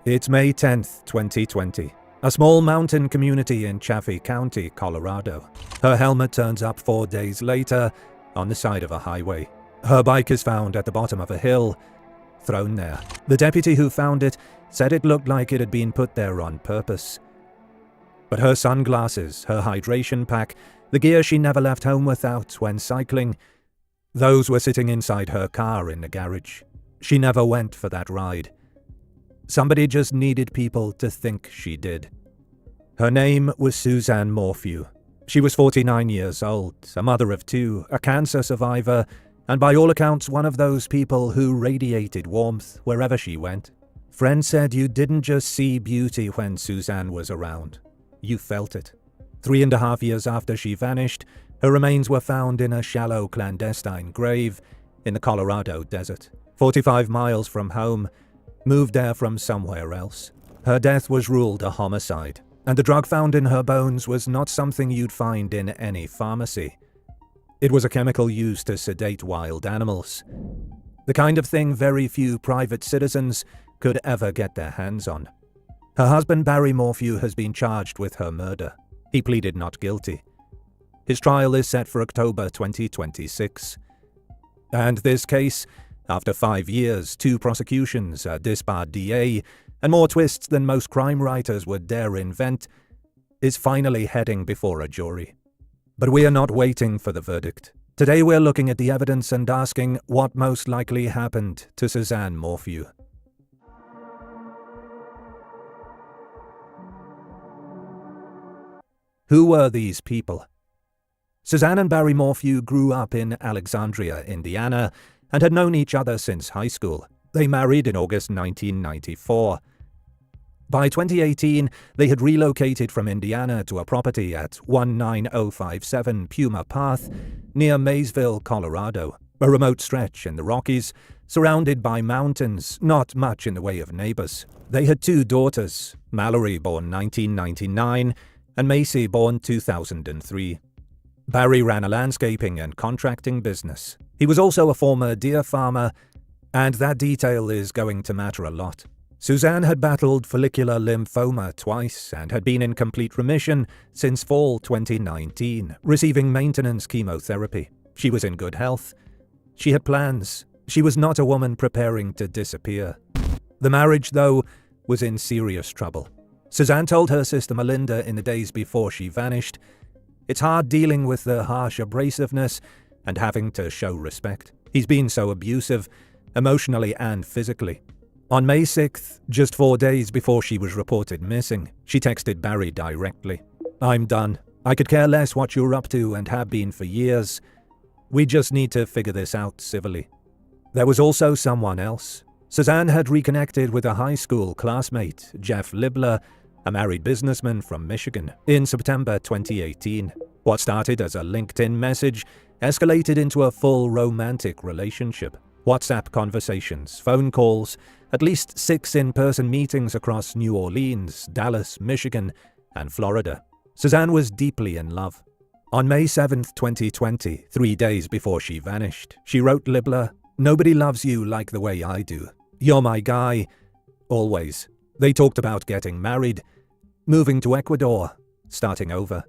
It's May 10th, 2020. A small mountain community in Chaffee County, Colorado. Her helmet turns up 4 days later on the side of a highway. Her bike is found at the bottom of a hill, thrown there. The deputy who found it said it looked like it had been put there on purpose. But her sunglasses, her hydration pack, the gear she never left home without when cycling, those were sitting inside her car in the garage. She never went for that ride. Somebody just needed people to think she did. Her name was Suzanne Morphew. She was 49 years old, a mother of 2, a cancer survivor, and by all accounts one of those people who radiated warmth wherever she went. Friends said you didn't just see beauty when Suzanne was around. You felt it. 3.5 years after she vanished, her remains were found in a shallow clandestine grave in the Colorado desert, 45 miles from home, moved there from somewhere else. Her death was ruled a homicide, and the drug found in her bones was not something you'd find in any pharmacy. It was a chemical used to sedate wild animals, the kind of thing very few private citizens could ever get their hands on. Her husband Barry Morphew has been charged with her murder. He pleaded not guilty. His trial is set for October 2026. And this case, after 5 years, 2 prosecutions, a disbarred DA, and more twists than most crime writers would dare invent, is finally heading before a jury. But we are not waiting for the verdict. Today we're looking at the evidence and asking what most likely happened to Suzanne Morphew. Who were these people? Suzanne and Barry Morphew grew up in Alexandria, Indiana, and had known each other since high school. They married in August 1994. By 2018, they had relocated from Indiana to a property at 19057 Puma Path near Maysville, Colorado, a remote stretch in the Rockies, surrounded by mountains, not much in the way of neighbors. They had 2 daughters, Mallory, born 1999, and Macy, born 2003. Barry ran a landscaping and contracting business. He was also a former deer farmer, and that detail is going to matter a lot. Suzanne had battled follicular lymphoma twice and had been in complete remission since fall 2019, receiving maintenance chemotherapy. She was in good health. She had plans. She was not a woman preparing to disappear. The marriage, though, was in serious trouble. Suzanne told her sister Melinda in the days before she vanished, "It's hard dealing with the harsh abrasiveness and having to show respect. He's been so abusive, emotionally and physically." On May 6th, just 4 days before she was reported missing, she texted Barry directly. "I'm done. I could care less what you're up to and have been for years. We just need to figure this out civilly." There was also someone else. Suzanne had reconnected with a high school classmate, Jeff Libler, a married businessman from Michigan, in September 2018. What started as a LinkedIn message escalated into a full romantic relationship. WhatsApp conversations, phone calls, at least 6 in-person meetings across New Orleans, Dallas, Michigan, and Florida. Suzanne was deeply in love. On May 7th, 2020, 3 days before she vanished, she wrote Libler, "Nobody loves you like the way I do. You're my guy. Always." They talked about getting married, moving to Ecuador, starting over.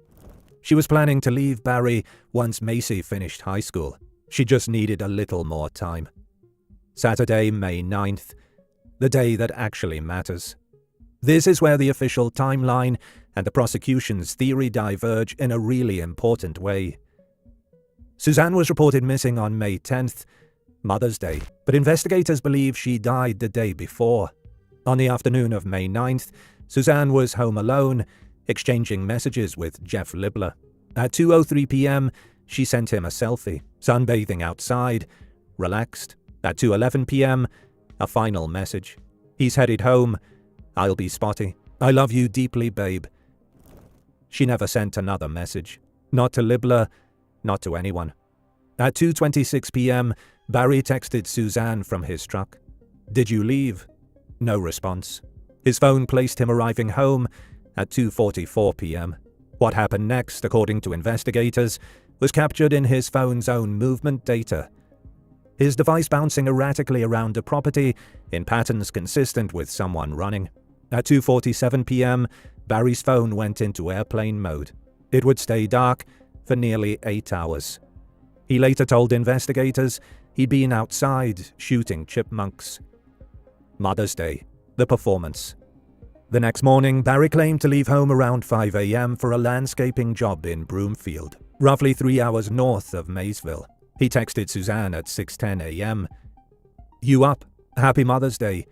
She was planning to leave Barry once Macy finished high school. She just needed a little more time. Saturday, May 9th, the day that actually matters. This is where the official timeline and the prosecution's theory diverge in a really important way. Suzanne was reported missing on May 10th, Mother's Day, but investigators believe she died the day before. On the afternoon of May 9th, Suzanne was home alone, exchanging messages with Jeff Libler. At 2:03 p.m., she sent him a selfie, sunbathing outside, relaxed. At 2:11 p.m., a final message. He's headed home. I'll be spotty. I love you deeply, babe. She never sent another message. Not to Libler, not to anyone. At 2:26 p.m., Barry texted Suzanne from his truck. "Did you leave?" No response. His phone placed him arriving home at 2:44 p.m. What happened next, according to investigators, was captured in his phone's own movement data. His device bouncing erratically around the property in patterns consistent with someone running. At 2:47 p.m., Barry's phone went into airplane mode. It would stay dark for nearly 8 hours. He later told investigators he'd been outside shooting chipmunks. Mother's Day, the performance. The next morning, Barry claimed to leave home around 5 a.m. for a landscaping job in Broomfield, roughly 3 hours north of Maysville. He texted Suzanne at 6:10 a.m. "You up? Happy Mother's Day.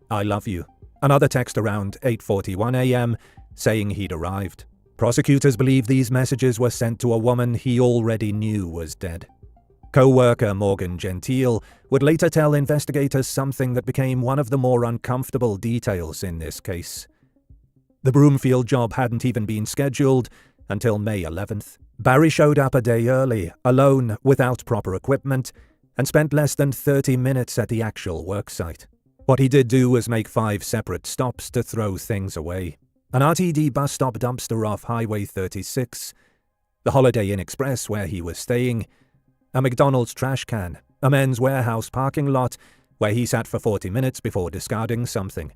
I love you." Another text around 8:41 a.m. saying he'd arrived. Prosecutors believe these messages were sent to a woman he already knew was dead. Co-worker Morgan Gentile would later tell investigators something that became one of the more uncomfortable details in this case. The Broomfield job hadn't even been scheduled until May 11th. Barry showed up a day early, alone, without proper equipment, and spent less than 30 minutes at the actual worksite. What he did do was make 5 separate stops to throw things away. An RTD bus stop dumpster off Highway 36, the Holiday Inn Express where he was staying, a McDonald's trash can, a Men's Warehouse parking lot where he sat for 40 minutes before discarding something,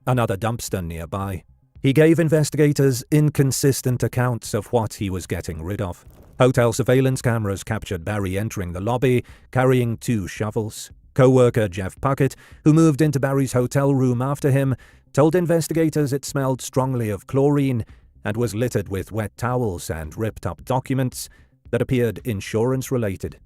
another dumpster nearby. He gave investigators inconsistent accounts of what he was getting rid of. Hotel surveillance cameras captured Barry entering the lobby, carrying 2 shovels. Co-worker Jeff Puckett, who moved into Barry's hotel room after him, told investigators it smelled strongly of chlorine and was littered with wet towels and ripped-up documents that appeared insurance-related.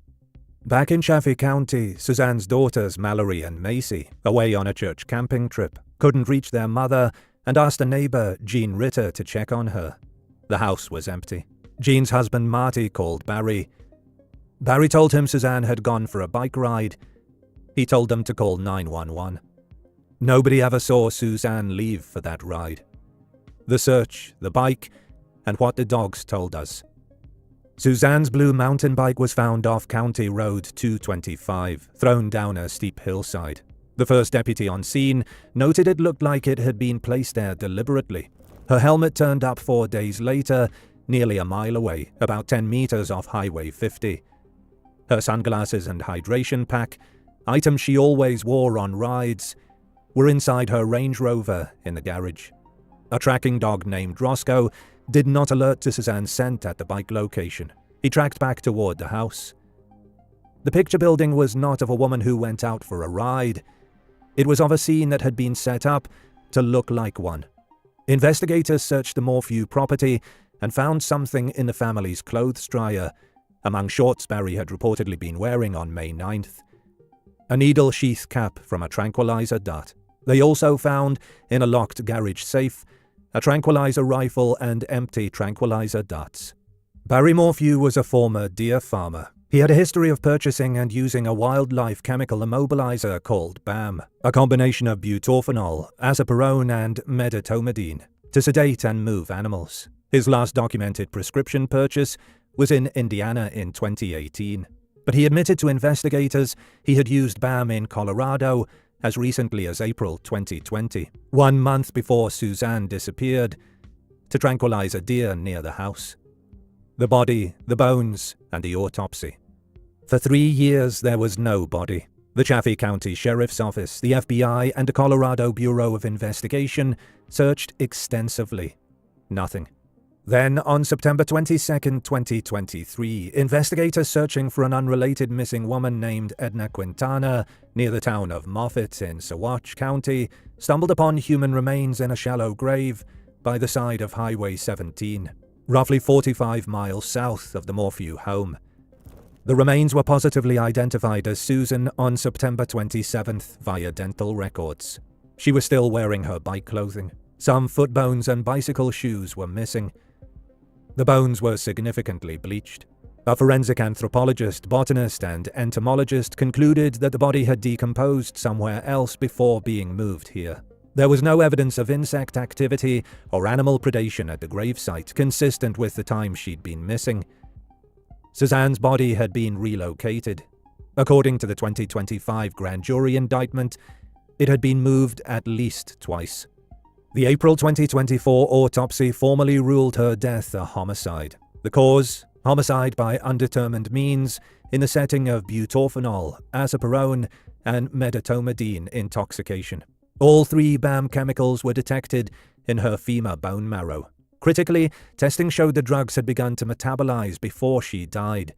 Back in Chaffee County, Suzanne's daughters Mallory and Macy, away on a church camping trip, couldn't reach their mother and asked a neighbor, Jean Ritter, to check on her. The house was empty. Jean's husband Marty called Barry. Barry told him Suzanne had gone for a bike ride. He told them to call 911. Nobody ever saw Suzanne leave for that ride. The search, the bike, and what the dogs told us. Suzanne's blue mountain bike was found off County Road 225, thrown down a steep hillside. The first deputy on scene noted it looked like it had been placed there deliberately. Her helmet turned up 4 days later, nearly a mile away, about 10 meters off Highway 50. Her sunglasses and hydration pack, items she always wore on rides, were inside her Range Rover in the garage. A tracking dog named Roscoe did not alert to Suzanne's scent at the bike location. He tracked back toward the house. The picture building was not of a woman who went out for a ride. It was of a scene that had been set up to look like one. Investigators searched the Morphew property and found something in the family's clothes dryer, among shorts Barry had reportedly been wearing on May 9th. A needle sheath cap from a tranquilizer dart. They also found, in a locked garage safe, a tranquilizer rifle and empty tranquilizer darts. Barry Morphew was a former deer farmer. He had a history of purchasing and using a wildlife chemical immobilizer called BAM, a combination of butorphanol, azaparone and medetomidine, to sedate and move animals. His last documented prescription purchase was in Indiana in 2018. But he admitted to investigators he had used BAM in Colorado as recently as April 2020, 1 month before Suzanne disappeared, to tranquilize a deer near the house. The body, the bones, and the autopsy. For 3 years there was no body. The Chaffee County Sheriff's Office, the FBI, and the Colorado Bureau of Investigation searched extensively. Nothing. Then, on September 22, 2023, investigators searching for an unrelated missing woman named Edna Quintana near the town of Moffett in Saguache County stumbled upon human remains in a shallow grave by the side of Highway 17, roughly 45 miles south of the Morphew home. The remains were positively identified as Susan on September 27th via dental records. She was still wearing her bike clothing. Some foot bones and bicycle shoes were missing. The bones were significantly bleached. A forensic anthropologist, botanist, and entomologist concluded that the body had decomposed somewhere else before being moved here. There was no evidence of insect activity or animal predation at the gravesite, consistent with the time she'd been missing. Suzanne's body had been relocated. According to the 2025 grand jury indictment, it had been moved at least twice. The April 2024 autopsy formally ruled her death a homicide. The cause, homicide by undetermined means in the setting of butorphanol, azaparone, and medetomidine intoxication. All 3 BAM chemicals were detected in her femur bone marrow. Critically, testing showed the drugs had begun to metabolize before she died,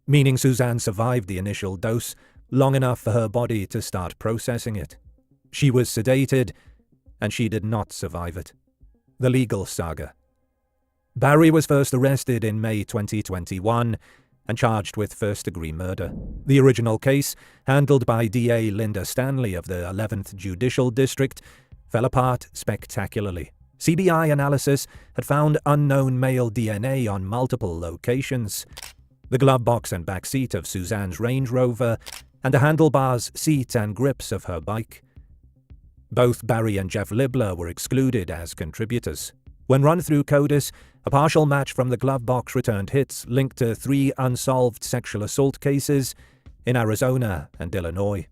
meaning Suzanne survived the initial dose long enough for her body to start processing it. She was sedated, and she did not survive it. The legal saga. Barry was first arrested in May 2021 and charged with first-degree murder. The original case, handled by DA Linda Stanley of the 11th Judicial District, fell apart spectacularly. CBI analysis had found unknown male DNA on multiple locations. The glove box and back seat of Suzanne's Range Rover, and the handlebars, seat and grips of her bike. Both Barry and Jeff Libler were excluded as contributors. When run through CODIS, a partial match from the glove box returned hits linked to 3 unsolved sexual assault cases in Arizona and Illinois.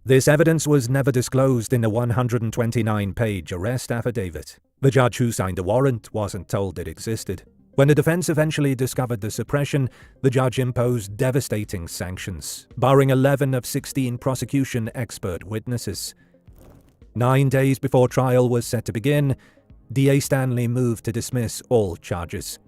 This evidence was never disclosed in the 129-page arrest affidavit. The judge who signed the warrant wasn't told it existed. When the defense eventually discovered the suppression, the judge imposed devastating sanctions, barring 11 of 16 prosecution expert witnesses. 9 days before trial was set to begin, DA Stanley moved to dismiss all charges.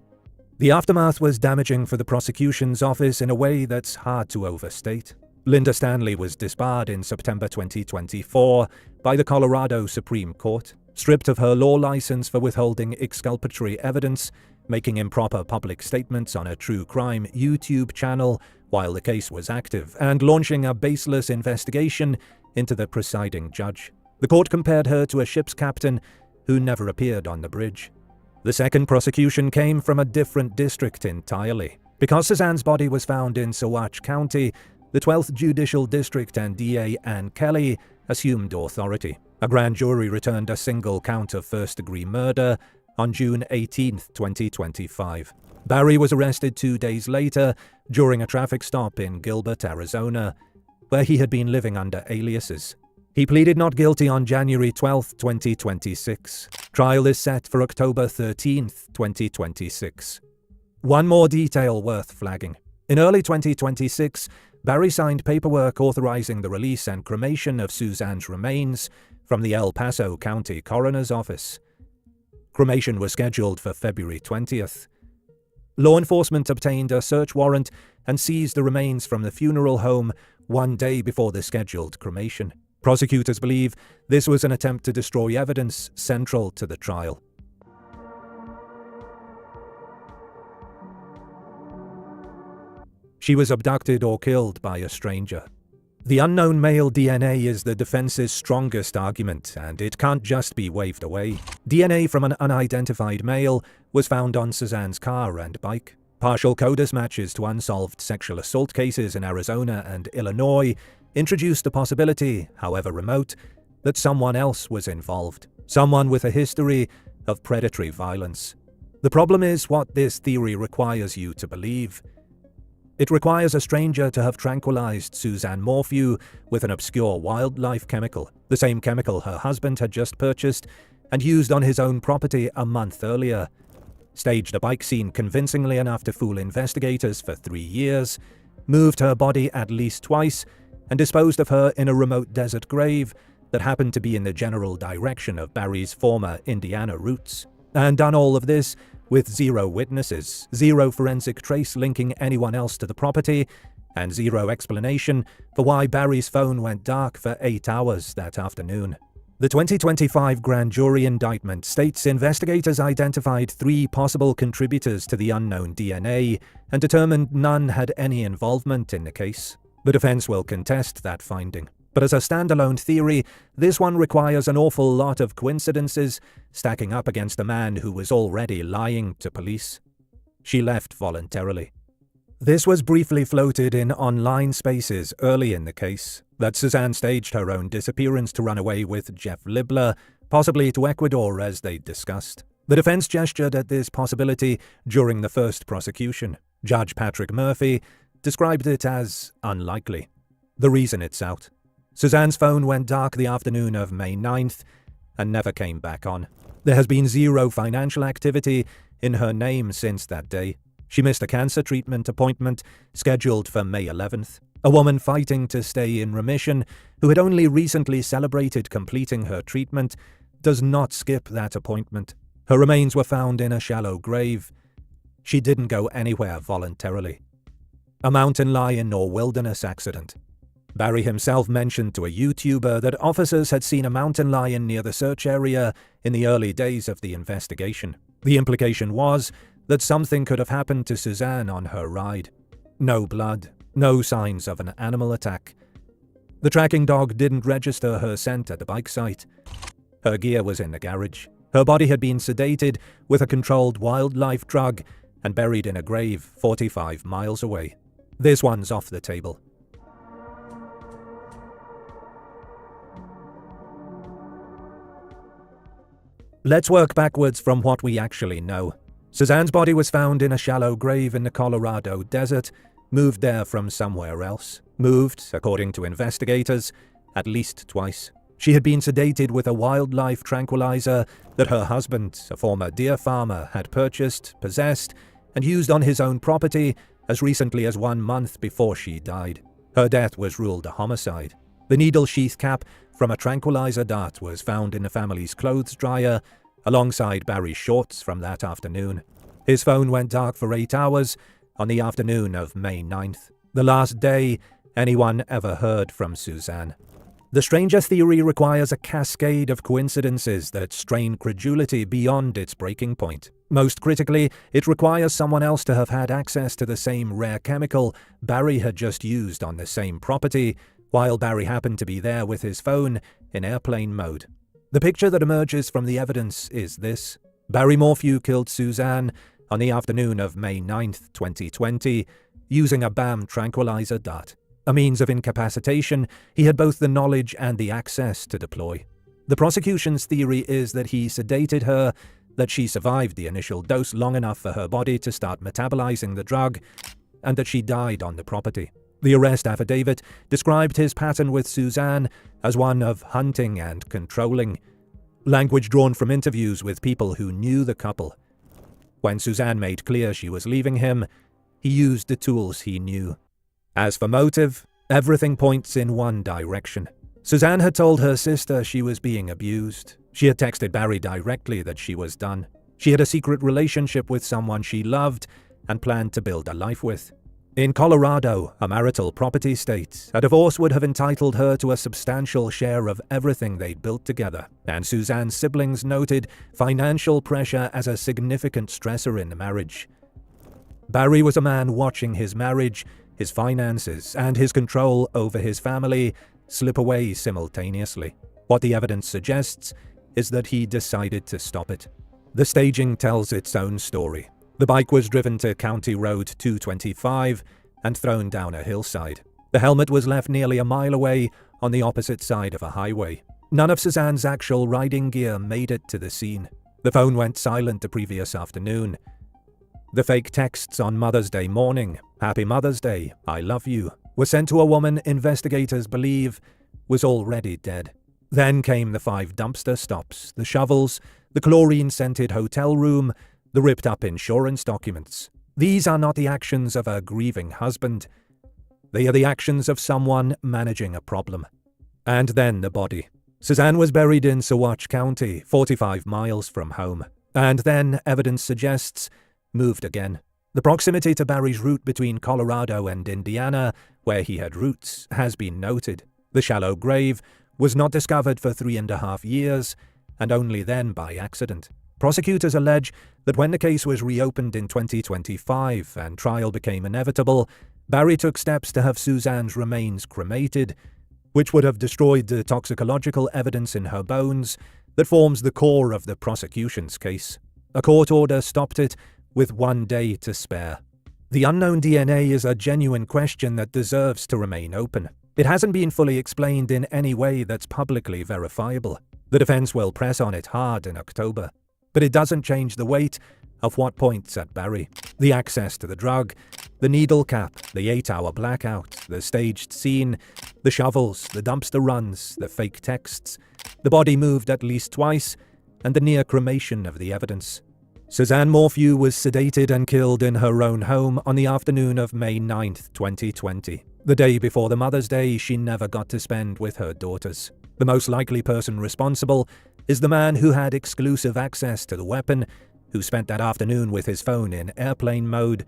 The aftermath was damaging for the prosecution's office in a way that's hard to overstate. Linda Stanley was disbarred in September 2024 by the Colorado Supreme Court, stripped of her law license for withholding exculpatory evidence, making improper public statements on a true crime YouTube channel while the case was active, and launching a baseless investigation into the presiding judge. The court compared her to a ship's captain who never appeared on the bridge. The second prosecution came from a different district entirely. Because Suzanne's body was found in Saguache County, the 12th Judicial District and DA Ann Kelly assumed authority. A grand jury returned a single count of first-degree murder on June 18, 2025. Barry was arrested 2 days later during a traffic stop in Gilbert, Arizona, where he had been living under aliases. He pleaded not guilty on January 12, 2026. Trial is set for October 13, 2026. One more detail worth flagging. In early 2026, Barry signed paperwork authorizing the release and cremation of Suzanne's remains from the El Paso County Coroner's Office. Cremation was scheduled for February 20th. Law enforcement obtained a search warrant and seized the remains from the funeral home 1 day before the scheduled cremation. Prosecutors believe this was an attempt to destroy evidence central to the trial. She was abducted or killed by a stranger. The unknown male DNA is the defense's strongest argument, and it can't just be waved away. DNA from an unidentified male was found on Suzanne's car and bike. Partial CODIS matches to unsolved sexual assault cases in Arizona and Illinois introduced the possibility, however remote, that someone else was involved. Someone with a history of predatory violence. The problem is what this theory requires you to believe. It requires a stranger to have tranquilized Suzanne Morphew with an obscure wildlife chemical, the same chemical her husband had just purchased and used on his own property a month earlier, staged a bike scene convincingly enough to fool investigators for 3 years, moved her body at least twice, and disposed of her in a remote desert grave that happened to be in the general direction of Barry's former Indiana roots. And done all of this with 0 witnesses, 0 forensic trace linking anyone else to the property, and 0 explanation for why Barry's phone went dark for 8 hours that afternoon. The 2025 grand jury indictment states investigators identified 3 possible contributors to the unknown DNA and determined none had any involvement in the case. The defense will contest that finding. But as a standalone theory, this one requires an awful lot of coincidences stacking up against a man who was already lying to police. She left voluntarily. This was briefly floated in online spaces early in the case, that Suzanne staged her own disappearance to run away with Jeff Libler, possibly to Ecuador as they discussed. The defense gestured at this possibility during the first prosecution. Judge Patrick Murphy described it as unlikely. The reason it's out. Suzanne's phone went dark the afternoon of May 9th and never came back on. There has been 0 financial activity in her name since that day. She missed a cancer treatment appointment scheduled for May 11th. A woman fighting to stay in remission, who had only recently celebrated completing her treatment, does not skip that appointment. Her remains were found in a shallow grave. She didn't go anywhere voluntarily. A mountain lion or wilderness accident. Barry himself mentioned to a YouTuber that officers had seen a mountain lion near the search area in the early days of the investigation. The implication was that something could have happened to Suzanne on her ride. No blood, no signs of an animal attack. The tracking dog didn't register her scent at the bike site. Her gear was in the garage. Her body had been sedated with a controlled wildlife drug and buried in a grave 45 miles away. This one's off the table. Let's work backwards from what we actually know. Suzanne's body was found in a shallow grave in the Colorado desert, moved there from somewhere else. Moved, according to investigators, at least twice. She had been sedated with a wildlife tranquilizer that her husband, a former deer farmer, had purchased, possessed, and used on his own property as recently as 1 month before she died. Her death was ruled a homicide. The needle sheath cap from a tranquilizer dart was found in the family's clothes dryer, alongside Barry's shorts from that afternoon. His phone went dark for 8 hours on the afternoon of May 9th, the last day anyone ever heard from Suzanne. The stranger theory requires a cascade of coincidences that strain credulity beyond its breaking point. Most critically, it requires someone else to have had access to the same rare chemical Barry had just used on the same property, while Barry happened to be there with his phone in airplane mode. The picture that emerges from the evidence is this. Barry Morphew killed Suzanne on the afternoon of May 9th, 2020, using a BAM tranquilizer dart. A means of incapacitation he had both the knowledge and the access to deploy. The prosecution's theory is that he sedated her, that she survived the initial dose long enough for her body to start metabolizing the drug, and that she died on the property. The arrest affidavit described his pattern with Suzanne as one of hunting and controlling, language drawn from interviews with people who knew the couple. When Suzanne made clear she was leaving him, he used the tools he knew. As for motive, everything points in one direction. Suzanne had told her sister she was being abused. She had texted Barry directly that she was done. She had a secret relationship with someone she loved and planned to build a life with. In Colorado, a marital property state, a divorce would have entitled her to a substantial share of everything they'd built together, and Suzanne's siblings noted financial pressure as a significant stressor in the marriage. Barry was a man watching his marriage, his finances, and his control over his family slip away simultaneously. What the evidence suggests is that he decided to stop it. The staging tells its own story. The bike was driven to County Road 225 and thrown down a hillside. The helmet was left nearly a mile away on the opposite side of a highway. None of Suzanne's actual riding gear made it to the scene. The phone went silent the previous afternoon. The fake texts on Mother's Day morning, "Happy Mother's Day, I love you," were sent to a woman investigators believe was already dead. Then came the 5 dumpster stops, the shovels, the chlorine-scented hotel room, the ripped-up insurance documents. These are not the actions of a grieving husband. They are the actions of someone managing a problem. And then the body. Suzanne was buried in Saguache County, 45 miles from home. And then, evidence suggests, moved again. The proximity to Barry's route between Colorado and Indiana, where he had roots, has been noted. The shallow grave was not discovered for 3.5 years, and only then by accident. Prosecutors allege that when the case was reopened in 2025 and trial became inevitable, Barry took steps to have Suzanne's remains cremated, which would have destroyed the toxicological evidence in her bones that forms the core of the prosecution's case. A court order stopped it with 1 day to spare. The unknown DNA is a genuine question that deserves to remain open. It hasn't been fully explained in any way that's publicly verifiable. The defense will press on it hard in October. But it doesn't change the weight of what points at Barry. The access to the drug, the needle cap, the 8-hour blackout, the staged scene, the shovels, the dumpster runs, the fake texts, the body moved at least twice, and the near cremation of the evidence. Suzanne Morphew was sedated and killed in her own home on the afternoon of May 9th, 2020. The day before the Mother's Day she never got to spend with her daughters. The most likely person responsible is the man who had exclusive access to the weapon, who spent that afternoon with his phone in airplane mode,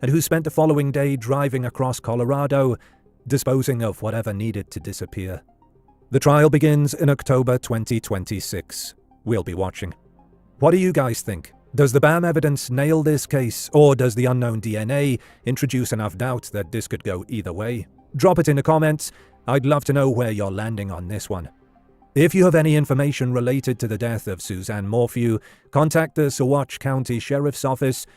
and who spent the following day driving across Colorado, disposing of whatever needed to disappear. The trial begins in October 2026. We'll be watching. What do you guys think? Does the BAM evidence nail this case, or does the unknown DNA introduce enough doubt that this could go either way? Drop it in the comments. I'd love to know where you're landing on this one. If you have any information related to the death of Suzanne Morphew, contact the Saguache County Sheriff's Office